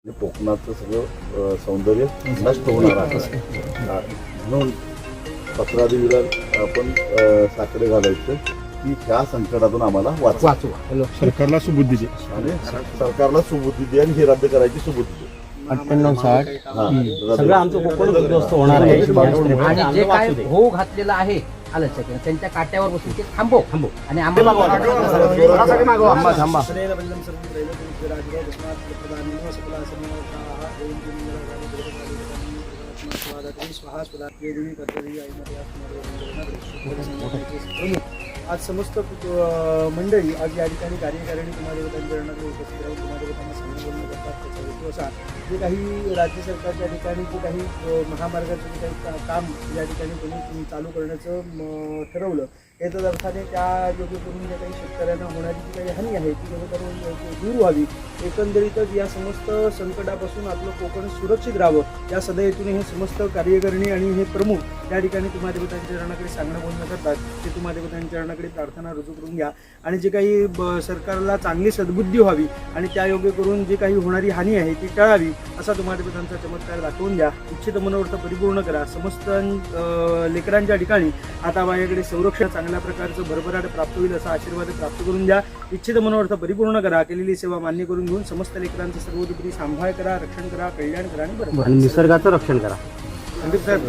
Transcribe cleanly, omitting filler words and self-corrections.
कोकणाचं सगळं सौंदर्य नष्ट होणार आहे म्हणून पत्रादेवीला आपण साकडे घालायचं की ह्या संकटातून आम्हाला वाचवा. सरकारला सुबुद्धी दे आणि सरकारला सुबुद्धी दे आणि हे रद्द करायची सुबुद्धी दे. 98-60 सगळं आमचं कोकण उद्ध्वस्त होणार आहे. आणि जे काय होऊ घातलेलं आहे आलं सगळं त्यांच्या काट्यावर बसून ते थांबव आणि आम्हाला थांबा. आज समस्त मंडळी आज या ठिकाणी कार्यकारिणी कुमारदेवतांच्या चरणाकडे उपस्थित राहून कुमारदेवतांना सांगून करतात. त्याचा हेतू असा जे काही राज्य सरकारच्या ठिकाणी जे काही महामार्गाचं जे काही काम या ठिकाणी त्यांनी चालू करण्याचं ठरवलं याच्याच अर्थाने त्या योग्य करून ज्या काही शेतकऱ्यांना होणारी जी काही हानी आहे ती योग्य करून दूर व्हावी. एकंदरीतच या समस्त संकटापासून आपलं कोकण सुरक्षित राहावं या सदैहेतून हे समस्त कार्यकारिणी आणि हे प्रमुख या ठिकाणी कुमारदेवतांच्या चरणाकडे सांगणं बोलणं करतात. ते कुमारदेवतांच्या चरणाकडे प्रार्थना रुजू करून घ्या आणि जे काही सरकारला चांगली सद्बुद्धी व्हावी आणि त्या योग्य करून जे काही होणारी हानी आहे ती टळावी असा कुमारदेवतांचा चमत्कार दाखवून द्या. इच्छित मनोर्थ परिपूर्ण करा. समस्त लेकरांच्या ठिकाणी आता माझ्याकडे संरक्षण चांगल्या प्रकारचं भरभराट प्राप्त होईल असा आशीर्वाद प्राप्त करून द्या. इच्छित मनोर्थ परिपूर्ण करा. केलेली सेवा मान्य करून घेऊन समस्त लेकरांचं सर्वतोपरी सांभाळ करा, रक्षण करा, कल्याण करा आणि बरं निसर्गाचं रक्षण करा. साहेब